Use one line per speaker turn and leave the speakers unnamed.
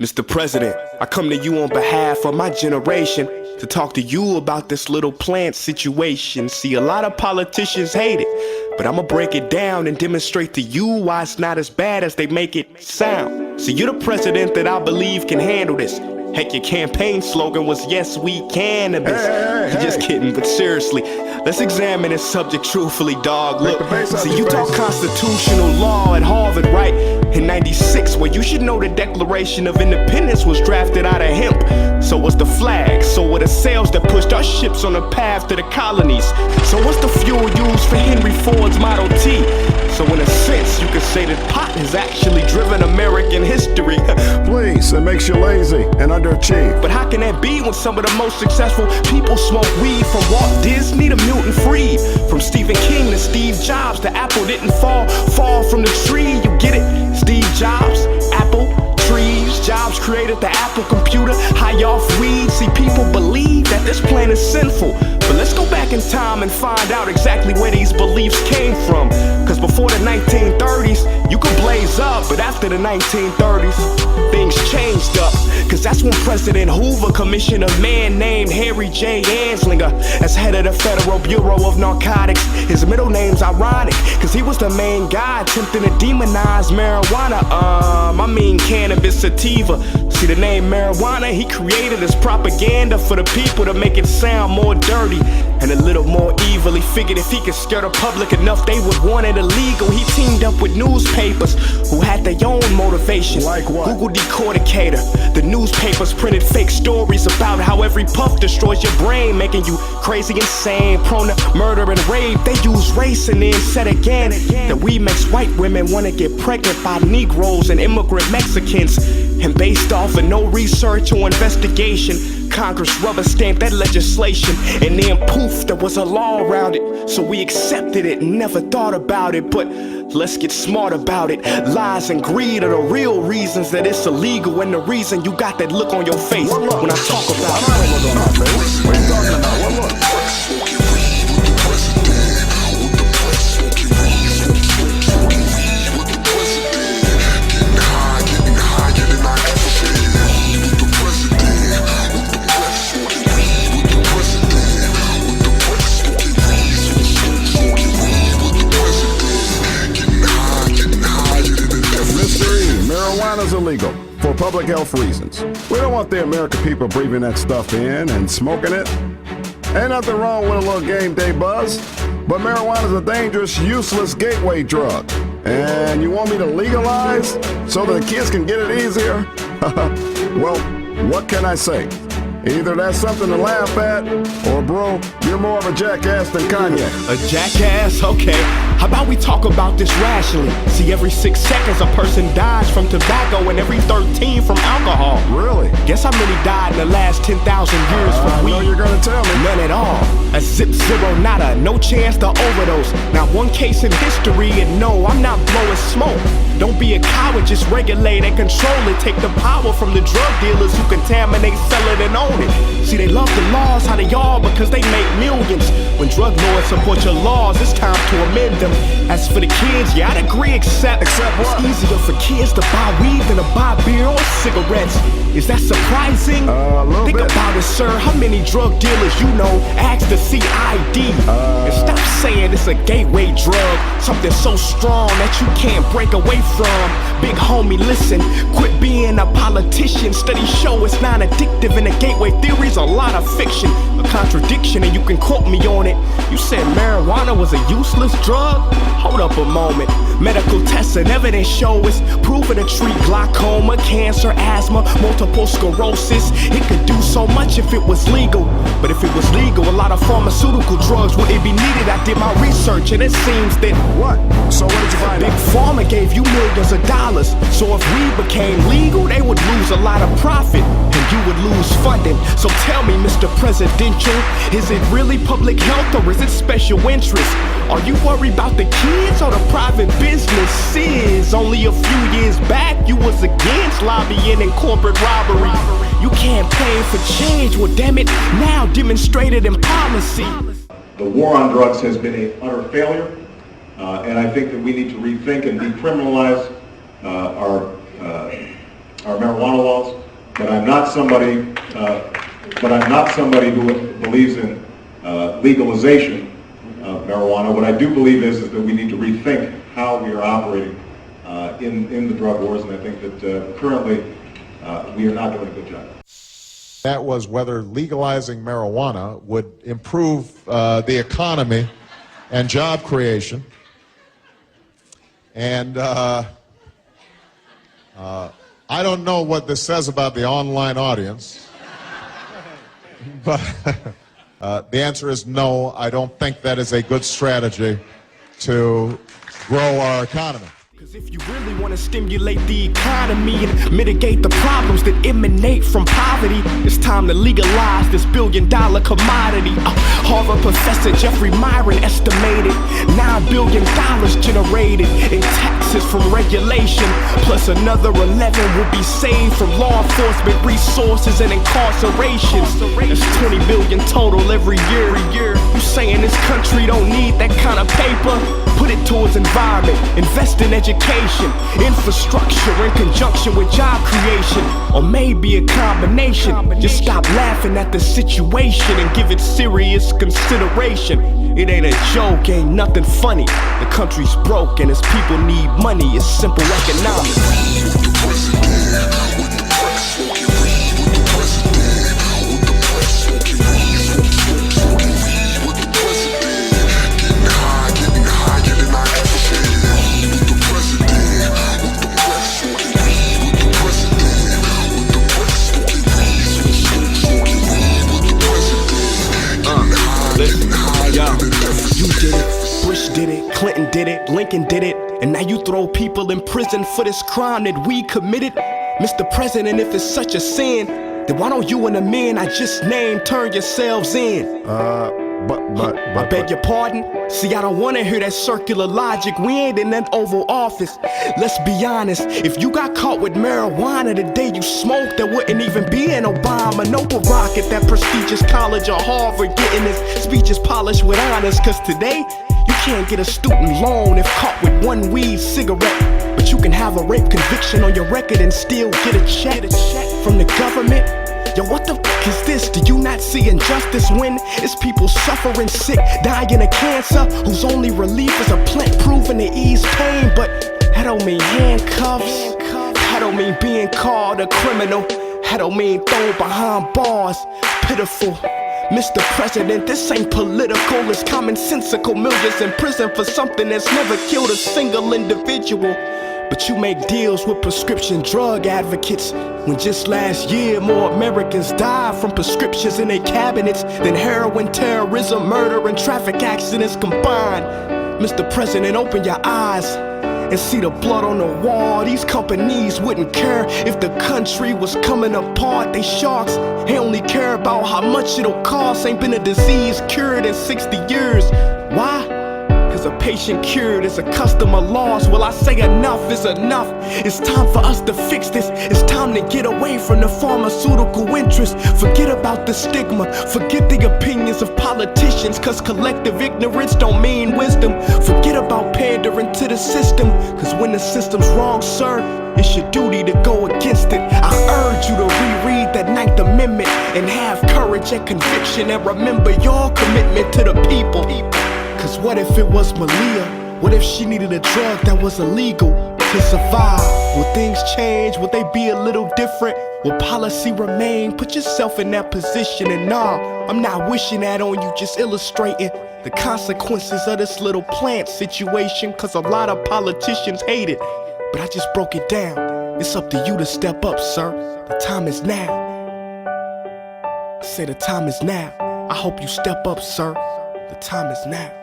Mr. President, I come to you on behalf of my generation to talk to you about this little plant situation. See, a lot of politicians hate it, but I'ma break it down and demonstrate to you why it's not as bad as they make it sound. See, you're the president that I believe can handle this. Heck, your campaign slogan was "Yes, we cannabis." Hey. Just kidding, but seriously, let's examine this subject truthfully, dog. Look, see, you taught constitutional law at Harvard, right? In '96, well, you should know the Declaration of Independence was drafted out of hemp. So was the flag, so were the sails that pushed our ships on the path to the colonies. So what's the fuel used for Henry Ford's Model T? So in a sense, you could say that pot has actually driven American history.
Please, it makes you lazy and underachieve.
But how can that be when some of the most successful people smoke weed? From Walt Disney to Milton Fried, from Stephen King to Steve Jobs, the apple didn't fall from the tree, you get it? Steve Jobs, apple, trees, Jobs created the Apple computer, high off weed. See, people believe that this plan is sinful, but let's go back in time and find out exactly where these beliefs came from. Cause before the 1930s, you could blaze up, but after the 1930s, things changed up. Cause that's when President Hoover commissioned a man named Harry J. Anslinger as head of the Federal Bureau of Narcotics. His middle name's ironic, cause he was the main guy attempting to demonize marijuana. I mean cannabis sativa. See, the name marijuana he created as propaganda for the people to make it sound more dirty and a little more evil. He figured if he could scare the public enough, they would want it illegal. He teamed up with newspapers who had their own motivation.
Like what?
Google Decorticator. The newspapers printed fake stories about how every puff destroys your brain, making you crazy, insane, prone to murder and rape. They use race and then said again that we makes white women want to get pregnant by Negroes and immigrant Mexicans. And based off of no research or investigation, Congress rubber stamped that legislation, and then poof, there was a law around it. So we accepted it and never thought about it. But let's get smart about it. Lies and greed are the real reasons that it's illegal, and the reason you got that look on your face when I talk about it.
What are you talking about? What look? Marijuana's illegal for public health reasons. We don't want the American people breathing that stuff in and smoking it. Ain't nothing wrong with a little game day buzz, but marijuana's a dangerous, useless gateway drug. And you want me to legalize so that the kids can get it easier? Well, what can I say? Either that's something to laugh at, or bro, you're more of a jackass than Kanye.
A jackass? Okay. How about we talk about this rationally? See, every 6 seconds a person dies from tobacco and every 13 from alcohol.
Really?
Guess how many died in the last 10,000 years from weed?
I know you're gonna tell me.
None at all. A zip, zero, nada. No chance to overdose. Not one case in history, and no, I'm not blowing smoke. Don't be a coward, just regulate and control it. Take the power from the drug dealers who contaminate, sell it, and own it. See, they love the laws how they are because they make millions. When drug lords support your laws, it's time to amend them. As for the kids, yeah, I'd agree, except
what?
It's easier for kids to buy weed than to buy beer or cigarettes. Is that surprising?
A little
Think
bit.
about it, sir. How many drug dealers you know ask to see ID? And stop saying it's a gateway drug, something so strong that you can't break away from. Big homie, listen, quit being a politician. Studies show it's non-addictive, and the gateway theory's a lot of fiction, a contradiction, and you can quote me on it. You said marijuana was a useless drug? Hold up a moment. Medical tests and evidence show it's proven to treat glaucoma, cancer, asthma, multiple sclerosis. It could do so much if it was legal. But if it was legal, a lot of pharmaceutical drugs wouldn't be needed. I did my research and it seems that
What? So what did you find
Big
out?
Pharma gave you millions of dollars. So if weed became legal, they would lose a lot of profit, and you would lose funding. So tell me, Mr. Presidential, is it really public health or is it special interest? Are you worried about the kids or the private businesses? Only a few years back, you was against lobbying and corporate robbery. You campaigned for change, well damn it, now demonstrated in policy.
The war on drugs has been an utter failure, and I think that we need to rethink and decriminalize our our marijuana laws, but I'm not somebody who believes in legalization of marijuana. What I do believe is that we need to rethink how we are operating in the drug wars, and I think that currently we are not doing a good job.
That was whether legalizing marijuana would improve the economy and job creation. And I don't know what this says about the online audience, but the answer is no. I don't think that is a good strategy to grow our economy.
Cause if you really want to stimulate the economy and mitigate the problems that emanate from poverty, it's time to legalize this billion-dollar commodity. Harvard professor Jeffrey Myron estimated $9 billion generated in taxes from regulation, plus another 11 will be saved from law enforcement resources and incarceration. That's 20 billion total every year. You saying this country don't need that kind of paper? Put it towards environment, invest in education, infrastructure in conjunction with job creation, or maybe a combination. Just stop laughing at the situation and give it serious consideration. It ain't a joke, ain't nothing funny. The country's broke and its people need money. It's simple economics. Did it, Clinton did it, Lincoln did it, and now you throw people in prison for this crime that we committed. Mr. President, if it's such a sin, then why don't you and the men I just named turn yourselves in? I beg your pardon? See, I don't wanna hear that circular logic. We ain't in that Oval Office. Let's be honest, if you got caught with marijuana the day you smoked, there wouldn't even be an Obama. No Barack at that prestigious college or Harvard getting his speeches polished with honors. Cause today, you can't get a student loan if caught with one weed cigarette. But you can have a rape conviction on your record and still get a check from the government. Yo, what the fuck is this? Do you not see injustice when it's people suffering sick, dying of cancer, whose only relief is a plant proven to ease pain? But that don't mean handcuffs. That don't mean being called a criminal. That don't mean thrown behind bars. Pitiful. Mr. President, this ain't political, it's commonsensical. Millions in prison for something that's never killed a single individual. But you make deals with prescription drug advocates, when just last year more Americans died from prescriptions in their cabinets than heroin, terrorism, murder, and traffic accidents combined. Mr. President, open your eyes and see the blood on the wall. These companies wouldn't care if the country was coming apart. They sharks, they only care about how much it'll cost. Ain't been a disease cured in 60 years. Why? Cause a patient cured is a customer lost. Well, I say enough is enough. It's time for us to fix this. It's time to get away from the pharmaceutical interest. Forget about the stigma. Forget the opinions of politicians. Cause collective ignorance don't mean wisdom. Forget about pandering to the system. Cause when the system's wrong, sir, it's your duty to go against it. I urge you to reread that 9th Amendment and have courage and conviction, and remember your commitment to the people. Cause what if it was Malia? What if she needed a drug that was illegal to survive? Will things change? Will they be a little different? Will policy remain? Put yourself in that position. And nah, I'm not wishing that on you, just illustrating the consequences of this little plant situation. Cause a lot of politicians hate it, but I just broke it down. It's up to you to step up, sir. The time is now. I say the time is now. I hope you step up, sir. The time is now.